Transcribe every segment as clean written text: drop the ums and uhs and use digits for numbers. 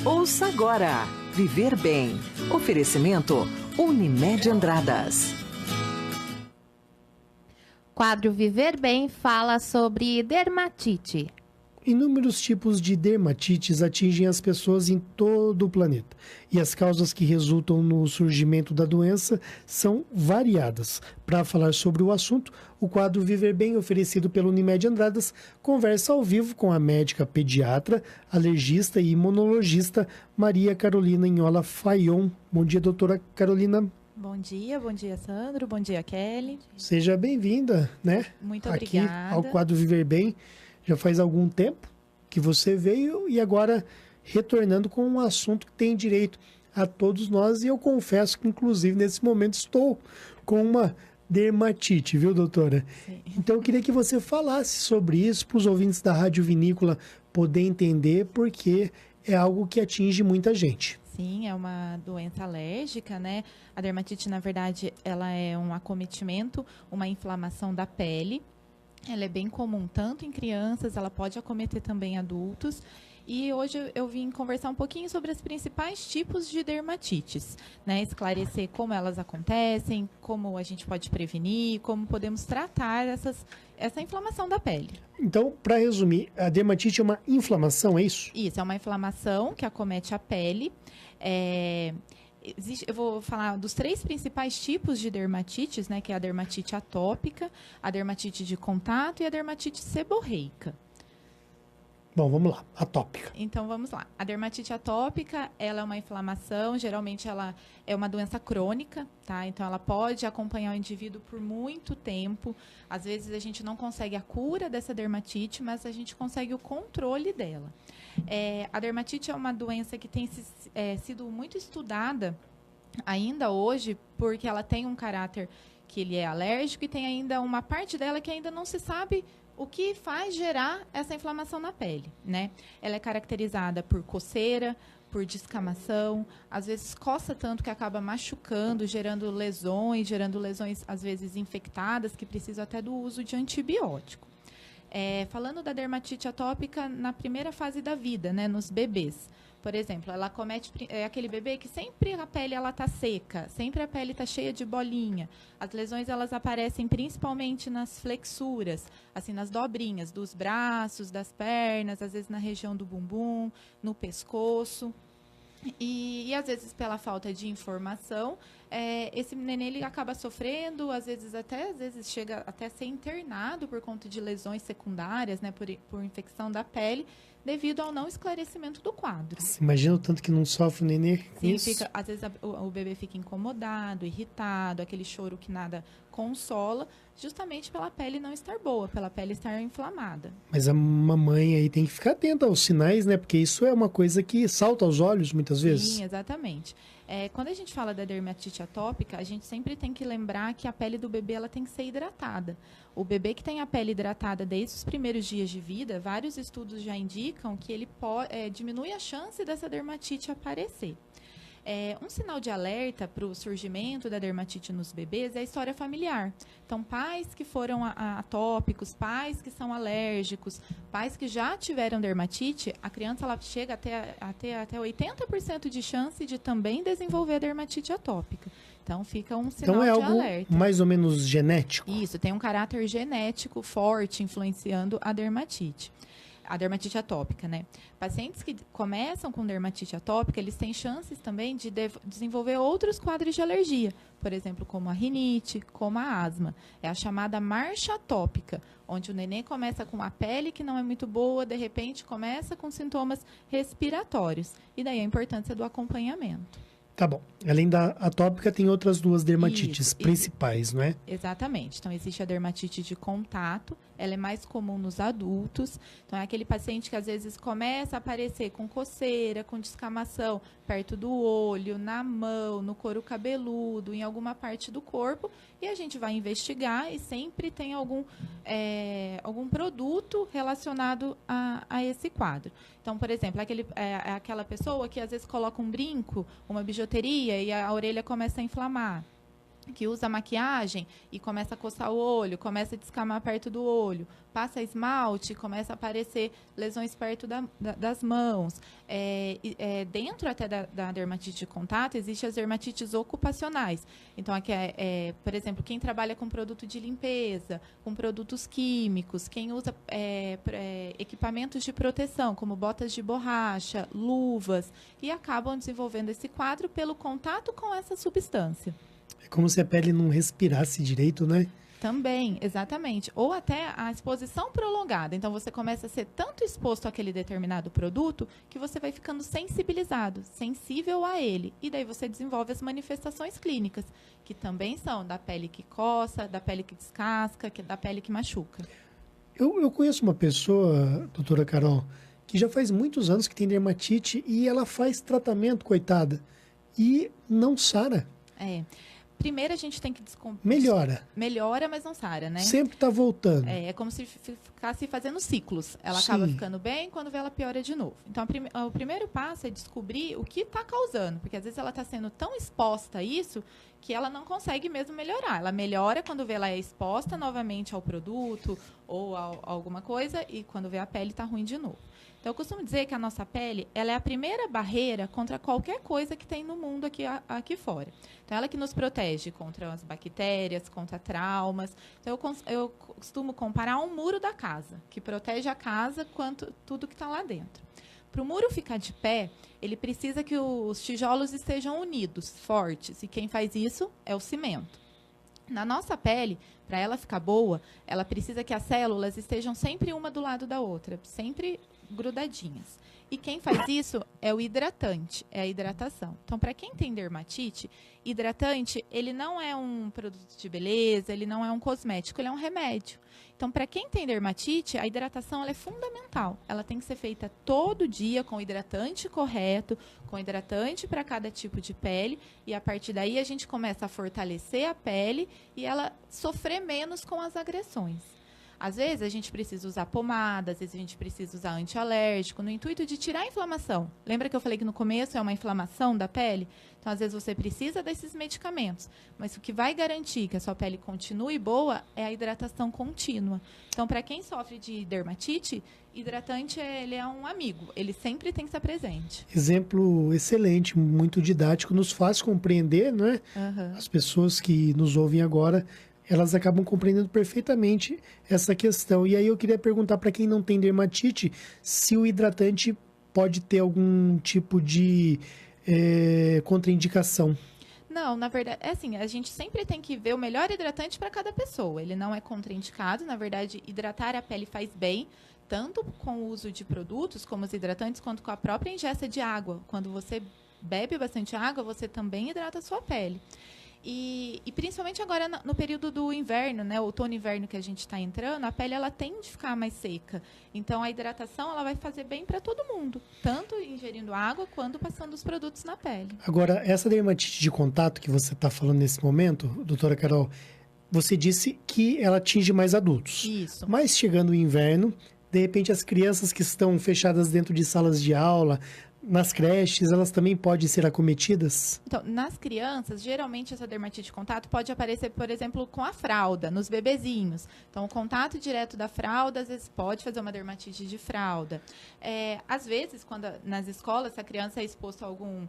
Ouça agora, Viver Bem. Oferecimento Unimed Andradas. Quadro Viver Bem fala sobre dermatite. Inúmeros tipos de dermatites atingem as pessoas em todo o planeta. E as causas que resultam no surgimento da doença são variadas. Para falar sobre o assunto, o quadro Viver Bem, oferecido pelo Unimed Andradas, conversa ao vivo com a médica pediatra, alergista e imunologista Maria Carolina Inhola Fayon. Bom dia, doutora Carolina. Bom dia, Sandro. Bom dia, Kelly. Seja bem-vinda, né? Muito aqui obrigada. ao quadro Viver Bem. Já faz algum tempo que você veio e agora retornando com um assunto que tem direito a todos nós. E eu confesso que, inclusive, nesse momento estou com uma dermatite, viu, doutora? Sim. Então, eu queria que você falasse sobre isso para os ouvintes da Rádio Vinícola poder entender, porque é algo que atinge muita gente. Sim, é uma doença alérgica, né? A dermatite, na verdade, ela é um acometimento, uma inflamação da pele. Ela é bem comum tanto em crianças, ela pode acometer também adultos. E hoje eu vim conversar um pouquinho sobre os principais tipos de dermatites, né? Esclarecer como elas acontecem, como a gente pode prevenir, como podemos tratar essa inflamação da pele. Então, para resumir, a dermatite é uma inflamação, é isso? Isso, é uma inflamação que acomete a pele. Eu vou falar dos 3 principais tipos de dermatites, né, que é a dermatite atópica, a dermatite de contato e a dermatite seborreica. Bom, vamos lá. Atópica. Então, vamos lá. A dermatite atópica, ela é uma inflamação, geralmente ela é uma doença crônica, tá? Então, ela pode acompanhar o indivíduo por muito tempo. Às vezes, a gente não consegue a cura dessa dermatite, mas a gente consegue o controle dela. A dermatite é uma doença que tem sido muito estudada ainda hoje, porque ela tem um caráter que ele é alérgico e tem ainda uma parte dela que ainda não se sabe o que faz gerar essa inflamação na pele, né? Ela é caracterizada por coceira, por descamação, às vezes coça tanto que acaba machucando, gerando lesões às vezes infectadas, que precisam até do uso de antibiótico. Falando da dermatite atópica na primeira fase da vida, né, nos bebês. Por exemplo, ela acomete aquele bebê que sempre a pele está seca, sempre a pele está cheia de bolinha. As lesões elas aparecem principalmente nas flexuras, assim, nas dobrinhas dos braços, das pernas, às vezes na região do bumbum, no pescoço. E às vezes, pela falta de informação, esse neném ele acaba sofrendo, às vezes chega até a ser internado por conta de lesões secundárias, né, por infecção da pele, devido ao não esclarecimento do quadro. Imagina o tanto que não sofre o nenê. Sim, às vezes o bebê fica incomodado, irritado, aquele choro que nada consola, justamente pela pele não estar boa, pela pele estar inflamada. Mas a mamãe aí tem que ficar atenta aos sinais, né? Porque isso é uma coisa que salta aos olhos muitas vezes. Sim, exatamente. Quando a gente fala da dermatite atópica, a gente sempre tem que lembrar que a pele do bebê ela tem que ser hidratada. O bebê que tem a pele hidratada desde os primeiros dias de vida, vários estudos já indicam que ele diminui a chance dessa dermatite aparecer. Um sinal de alerta para o surgimento da dermatite nos bebês é a história familiar. Então, pais que foram atópicos, pais que são alérgicos, pais que já tiveram dermatite, a criança ela chega até 80% de chance de também desenvolver a dermatite atópica. Então, fica um sinal de algo alerta. Mais ou menos genético? Isso, tem um caráter genético forte influenciando a dermatite atópica, né? Pacientes que começam com dermatite atópica, eles têm chances também de desenvolver outros quadros de alergia, por exemplo, como a rinite, como a asma. É a chamada marcha atópica, onde o neném começa com a pele que não é muito boa, de repente começa com sintomas respiratórios. E daí a importância do acompanhamento. Tá bom. Além da atópica, tem outras 2 dermatites principais, não é? Exatamente. Então, existe a dermatite de contato. Ela é mais comum nos adultos. Então, é aquele paciente que, às vezes, começa a aparecer com coceira, com descamação perto do olho, na mão, no couro cabeludo, em alguma parte do corpo. E a gente vai investigar e sempre tem algum produto relacionado a esse quadro. Então, por exemplo, aquela pessoa que, às vezes, coloca um brinco, uma bijuteria e a orelha começa a inflamar. que usa maquiagem e começa a coçar o olho, começa a descamar perto do olho, passa esmalte, começa a aparecer lesões perto das mãos. Dentro até da dermatite de contato, existem as dermatites ocupacionais. Então, aqui por exemplo, quem trabalha com produto de limpeza, com produtos químicos, quem usa equipamentos de proteção, como botas de borracha, luvas, e acabam desenvolvendo esse quadro pelo contato com essa substância. É como se a pele não respirasse direito, né? Também, exatamente. Ou até a exposição prolongada. Então, você começa a ser tanto exposto àquele determinado produto que você vai ficando sensibilizado, sensível a ele. E daí você desenvolve as manifestações clínicas, que também são da pele que coça, da pele que descasca, da pele que machuca. Eu conheço uma pessoa, doutora Carol, que já faz muitos anos que tem dermatite e ela faz tratamento, coitada, e não sara. Primeiro a gente tem que Melhora, mas não sara, né? sempre está voltando. É como se ficasse fazendo ciclos. Ela acaba ficando bem, quando vê ela piora de novo. Então, o primeiro passo é descobrir o que está causando. Porque às vezes ela está sendo tão exposta a isso que ela não consegue mesmo melhorar. Ela melhora quando vê ela é exposta novamente ao produto ou a alguma coisa, e quando vê a pele está ruim de novo. Então, eu costumo dizer que a nossa pele ela é a primeira barreira contra qualquer coisa que tem no mundo aqui fora. Então, ela que nos protege contra as bactérias, contra traumas. Então, eu costumo comparar um muro da casa, que protege a casa quanto tudo que está lá dentro. Para o muro ficar de pé, ele precisa que os tijolos estejam unidos, fortes. E quem faz isso é o cimento. Na nossa pele, para ela ficar boa, ela precisa que as células estejam sempre uma do lado da outra, sempre grudadinhas. E quem faz isso é o hidratante, é a hidratação. Então, para quem tem dermatite, hidratante, ele não é um produto de beleza, ele não é um cosmético, ele é um remédio. Então, para quem tem dermatite, a hidratação ela é fundamental. Ela tem que ser feita todo dia com o hidratante correto, com hidratante para cada tipo de pele, e a partir daí a gente começa a fortalecer a pele e ela sofrer menos com as agressões. Às vezes a gente precisa usar pomada, às vezes a gente precisa usar antialérgico, no intuito de tirar a inflamação. Lembra que eu falei que no começo é uma inflamação da pele? Então, às vezes você precisa desses medicamentos, mas o que vai garantir que a sua pele continue boa é a hidratação contínua. Então, para quem sofre de dermatite, hidratante ele é um amigo, ele sempre tem que estar presente. Exemplo excelente, muito didático, nos faz compreender, não é? As pessoas que nos ouvem agora, elas acabam compreendendo perfeitamente essa questão. E aí eu queria perguntar para quem não tem dermatite, se o hidratante pode ter algum tipo de contraindicação. Não, na verdade, é assim, a gente sempre tem que ver o melhor hidratante para cada pessoa. Ele não é contraindicado, na verdade, hidratar a pele faz bem, tanto com o uso de produtos, como os hidratantes, quanto com a própria ingesta de água. Quando você bebe bastante água, você também hidrata a sua pele. E principalmente agora no período do inverno, né, outono e inverno que a gente está entrando, a pele ela tende a ficar mais seca. Então, a hidratação ela vai fazer bem para todo mundo, tanto ingerindo água quanto passando os produtos na pele. Agora, essa dermatite de contato que você está falando nesse momento, doutora Carol, você disse que ela atinge mais adultos. Isso. Mas chegando o inverno, de repente as crianças que estão fechadas dentro de salas de aula, nas creches, elas também podem ser acometidas? Então, nas crianças, geralmente essa dermatite de contato pode aparecer, por exemplo, com a fralda, nos bebezinhos. Então, o contato direto da fralda, às vezes, pode fazer uma dermatite de fralda. Às vezes, quando nas escolas, se a criança é exposta a algum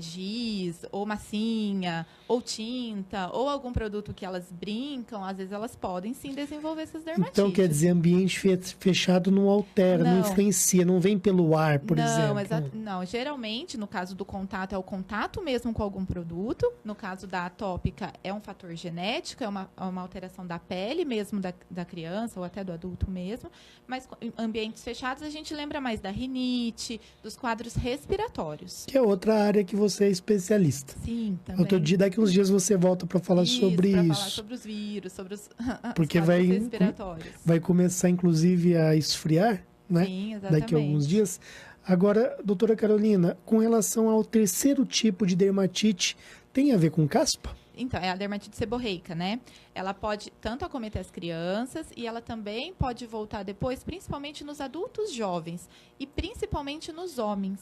giz, ou massinha, ou tinta, ou algum produto que elas brincam, às vezes elas podem sim desenvolver essas dermatites. Então, quer dizer, ambiente fechado não altera, não influencia, não vem pelo ar, por exemplo. Não, geralmente, no caso do contato, é o contato mesmo com algum produto. No caso da atópica, é um fator genético, é uma alteração da pele mesmo da criança, ou até do adulto mesmo. Mas em ambientes fechados, a gente lembra mais da rinite, dos quadros respiratórios. Que é outra área que você é especialista. Sim, também. Outro dia, daqui uns dias você volta para falar sobre isso. Para falar sobre os vírus, sobre os porque quadros respiratórios. Vai começar, inclusive, a esfriar, né? Sim, exatamente. Daqui a alguns dias. Agora, doutora Carolina, com relação ao terceiro tipo de dermatite, tem a ver com caspa? Então, é a dermatite seborreica, né? Ela pode tanto acometer as crianças e ela também pode voltar depois, principalmente nos adultos jovens e principalmente nos homens.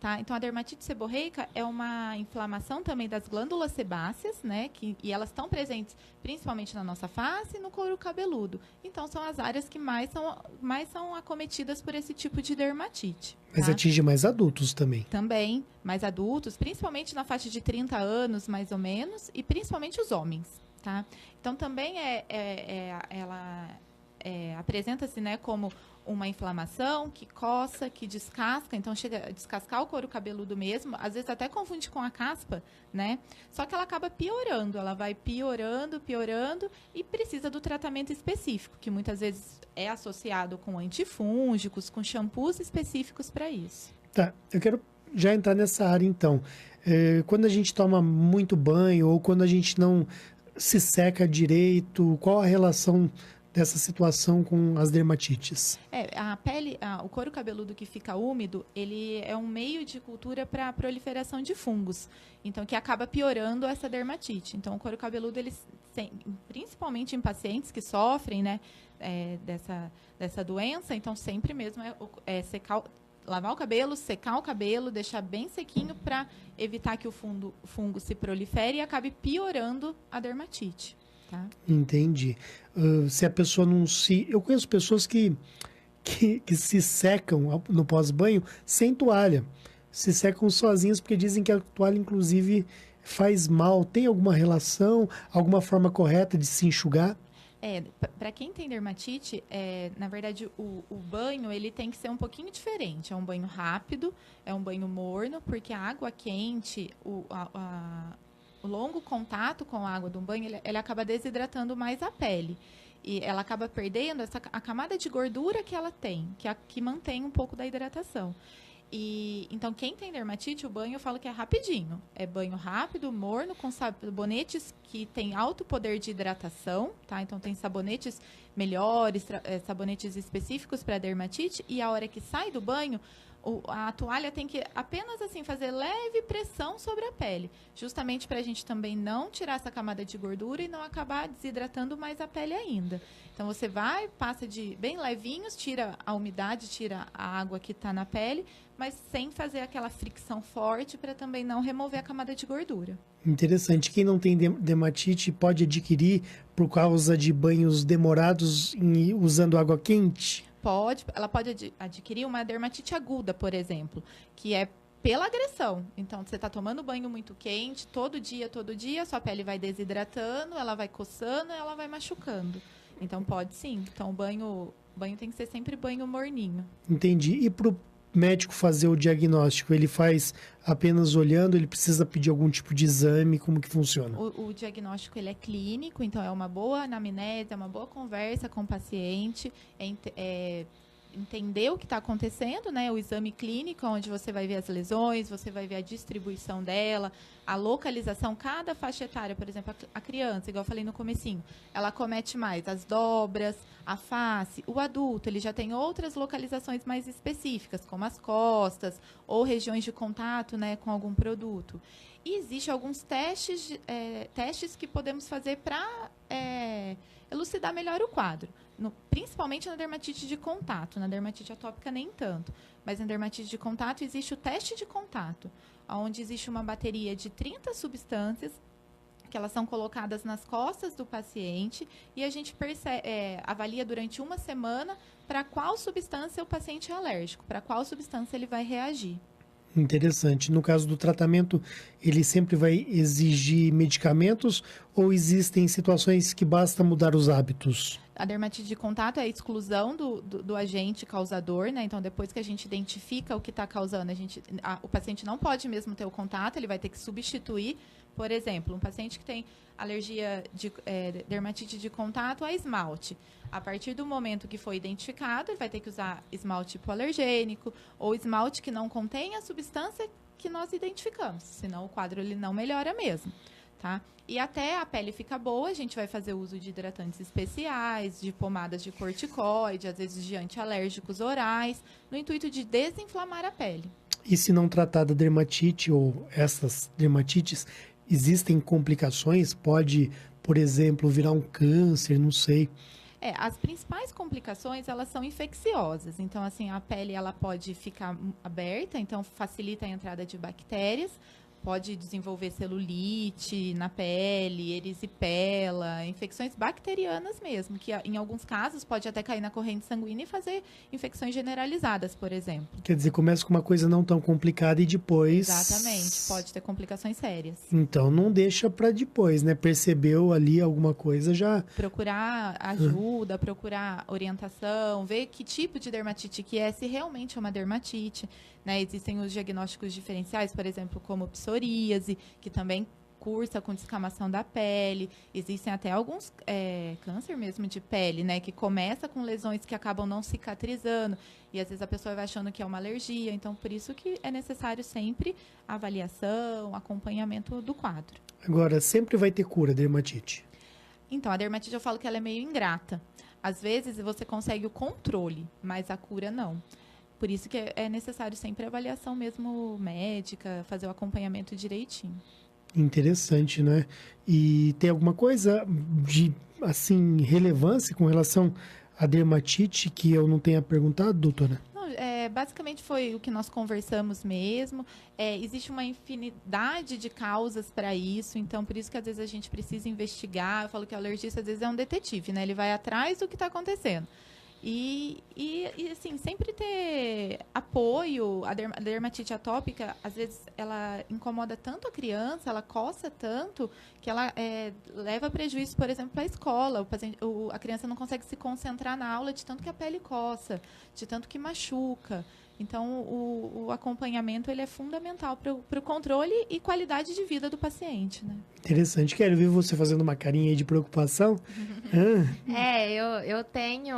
tá? Então, a dermatite seborreica é uma inflamação também das glândulas sebáceas, né? E elas estão presentes principalmente na nossa face e no couro cabeludo. Então, são as áreas que mais são acometidas por esse tipo de dermatite. Mas tá? atinge mais adultos também. Também, mais adultos, principalmente na faixa de 30 anos, mais ou menos, e principalmente os homens, tá? Então, também ela apresenta-se, né, como uma inflamação que coça, que descasca, então chega a descascar o couro cabeludo mesmo, às vezes até confunde com a caspa, né? Só que ela acaba piorando, ela vai piorando e precisa do tratamento específico, que muitas vezes é associado com antifúngicos, com shampoos específicos para isso. Tá, eu quero já entrar nessa área então. Quando a gente toma muito banho ou quando a gente não se seca direito, qual a relação dessa situação com as dermatites? A pele, o couro cabeludo que fica úmido, ele é um meio de cultura para a proliferação de fungos, então que acaba piorando essa dermatite. Então, o couro cabeludo, principalmente em pacientes que sofrem, né, dessa doença, então sempre mesmo lavar o cabelo, secar o cabelo, deixar bem sequinho para evitar que o fungo se prolifere e acabe piorando a dermatite. Tá? Entendi. Se a pessoa não se... Eu conheço pessoas que se secam no pós-banho sem toalha. Se secam sozinhas porque dizem que a toalha, inclusive, faz mal. Tem alguma relação, alguma forma correta de se enxugar? Para quem tem dermatite, na verdade, o banho ele tem que ser um pouquinho diferente. É um banho rápido, é um banho morno, porque a água quente, o longo contato com a água do banho, ele acaba desidratando mais a pele. E ela acaba perdendo a camada de gordura que ela tem, que mantém um pouco da hidratação. Então, quem tem dermatite, o banho eu falo que é rapidinho. É banho rápido, morno, com sabonetes que têm alto poder de hidratação, tá? Então, tem sabonetes melhores, sabonetes específicos para dermatite. E a hora que sai do banho, a toalha tem que apenas assim fazer leve pressão sobre a pele, justamente para a gente também não tirar essa camada de gordura e não acabar desidratando mais a pele ainda. Então você passa de bem levinhos, tira a umidade, tira a água que está na pele, mas sem fazer aquela fricção forte para também não remover a camada de gordura. Interessante. Quem não tem dermatite pode adquirir por causa de banhos demorados usando água quente? Ela pode adquirir uma dermatite aguda, por exemplo, que é pela agressão. Então, você está tomando banho muito quente, todo dia, sua pele vai desidratando, ela vai coçando, ela vai machucando. Então, pode sim. Então, o banho tem que ser sempre banho morninho. Entendi. E para o médico fazer o diagnóstico, ele faz apenas olhando, ele precisa pedir algum tipo de exame, como que funciona? O diagnóstico ele é clínico, então é uma boa anamnese, é uma boa conversa com o paciente, entender o que está acontecendo, né? O exame clínico, onde você vai ver as lesões, você vai ver a distribuição dela, a localização, cada faixa etária, por exemplo, a criança, igual eu falei no comecinho, ela comete mais as dobras, a face. O adulto, ele já tem outras localizações mais específicas, como as costas ou regiões de contato, né, com algum produto. E existem alguns testes que podemos fazer para elucidar melhor o quadro. Principalmente na dermatite de contato. Na dermatite atópica, nem tanto. Mas na dermatite de contato, existe o teste de contato, onde existe uma bateria de 30 substâncias que elas são colocadas nas costas do paciente e a gente avalia durante uma semana para qual substância o paciente é alérgico, para qual substância ele vai reagir. Interessante. No caso do tratamento, ele sempre vai exigir medicamentos ou existem situações que basta mudar os hábitos? A dermatite de contato é a exclusão do agente causador, né? Então, depois que a gente identifica o que está causando, o paciente não pode mesmo ter o contato, ele vai ter que substituir. Por exemplo, um paciente que tem alergia dermatite de contato a esmalte. A partir do momento que foi identificado, ele vai ter que usar esmalte hipoalergênico ou esmalte que não contém a substância que nós identificamos, senão o quadro ele não melhora mesmo. Tá? E até a pele ficar boa, a gente vai fazer uso de hidratantes especiais, de pomadas de corticoide, às vezes de antialérgicos orais, no intuito de desinflamar a pele. E se não tratar da dermatite ou essas dermatites, existem complicações? Pode, por exemplo, virar um câncer, não sei. As principais complicações, elas são infecciosas. Então, assim, a pele ela pode ficar aberta, então facilita a entrada de bactérias. Pode desenvolver celulite na pele, erisipela, infecções bacterianas mesmo, que em alguns casos pode até cair na corrente sanguínea e fazer infecções generalizadas, por exemplo. Quer dizer, começa com uma coisa não tão complicada e depois... Exatamente, pode ter complicações sérias. Então não deixa para depois, né? Percebeu ali alguma coisa, já... Procurar ajuda, procurar orientação, ver que tipo de dermatite que é, se realmente é uma dermatite. Né? Existem os diagnósticos diferenciais, por exemplo, como psoríase, que também cursa com descamação da pele. Existem até alguns câncer mesmo de pele, né? Que começa com lesões que acabam não cicatrizando. E às vezes a pessoa vai achando que é uma alergia. Então, por isso que é necessário sempre avaliação, acompanhamento do quadro. Agora, sempre vai ter cura, dermatite? Então, a dermatite eu falo que ela é meio ingrata. Às vezes você consegue o controle, mas a cura não. Por isso que é necessário sempre avaliação mesmo médica, fazer o acompanhamento direitinho. Interessante, né? E tem alguma coisa de, assim, relevância com relação à dermatite que eu não tenha perguntado, doutora? Não, basicamente foi o que nós conversamos mesmo. Existe uma infinidade de causas para isso, então por isso que às vezes a gente precisa investigar. Eu falo que o alergista às vezes é um detetive, né? Ele vai atrás do que está acontecendo. E assim, sempre ter apoio. A dermatite atópica, às vezes, ela incomoda tanto a criança, ela coça tanto, que ela leva prejuízo, por exemplo, para a escola. A criança não consegue se concentrar na aula de tanto que a pele coça, de tanto que machuca. Então, o acompanhamento ele é fundamental para o controle e qualidade de vida do paciente, né? Interessante. Quero ver você fazendo uma carinha aí de preocupação. Eu tenho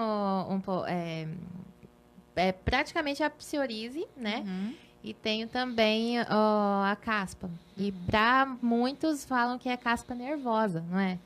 praticamente a psoríase, né? Uhum. E tenho também a caspa. E para muitos falam que é caspa nervosa, não é?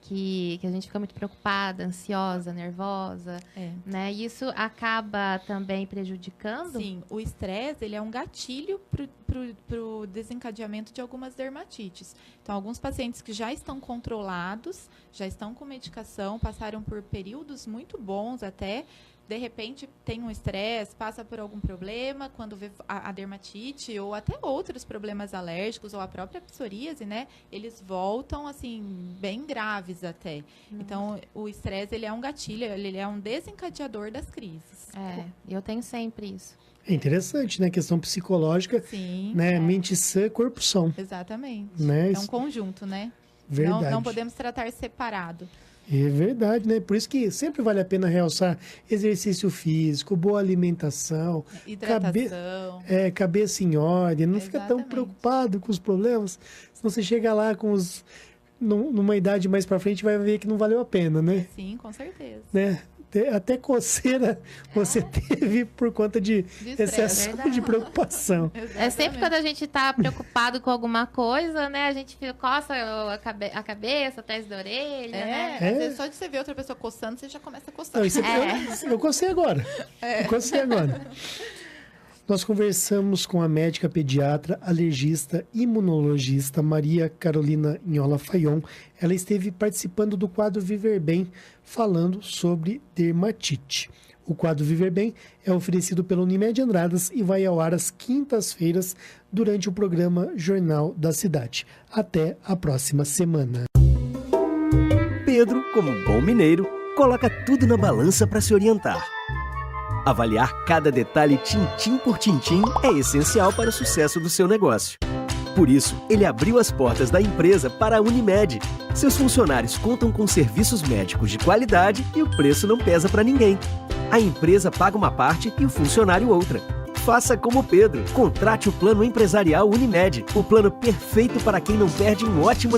Que a gente fica muito preocupada, ansiosa, nervosa, né? E isso acaba também prejudicando? Sim, o estresse ele é um gatilho para o desencadeamento de algumas dermatites. Então, alguns pacientes que já estão controlados, já estão com medicação, passaram por períodos muito bons até, de repente tem um estresse, passa por algum problema, quando vê a dermatite ou até outros problemas alérgicos ou a própria psoríase, né? Eles voltam, assim, bem graves até. Então, o estresse, ele é um gatilho, ele é um desencadeador das crises. Eu tenho sempre isso. É interessante, né? Questão psicológica, Sim. né? Mente sã, corpo são. Exatamente. Né? É um conjunto, né? Verdade. Não podemos tratar separado. É verdade, né? Por isso que sempre vale a pena realçar exercício físico, boa alimentação, hidratação, cabeça em ordem, não fica tão Exatamente. preocupado com os problemas, senão você chega lá numa idade mais pra frente vai ver que não valeu a pena, né? Sim, com certeza. Né? Até coceira você teve por conta de excesso de preocupação. Sempre quando a gente tá preocupado com alguma coisa, né? A gente coça a cabeça, atrás da orelha, né? Às vezes só de você ver outra pessoa coçando, você já começa a coçar. Não, eu cocei agora. Eu cocei agora. Nós conversamos com a médica pediatra, alergista, imunologista Maria Carolina Nhola Fayon. Ela esteve participando do quadro Viver Bem, falando sobre dermatite. O quadro Viver Bem é oferecido pela Unimed Andradas e vai ao ar às quintas-feiras durante o programa Jornal da Cidade. Até a próxima semana. Pedro, como bom mineiro, coloca tudo na balança para se orientar. Avaliar cada detalhe tintim por tintim é essencial para o sucesso do seu negócio. Por isso, ele abriu as portas da empresa para a Unimed. Seus funcionários contam com serviços médicos de qualidade e o preço não pesa para ninguém. A empresa paga uma parte e o funcionário outra. Faça como Pedro. Contrate o plano empresarial Unimed, o plano perfeito para quem não perde um ótimo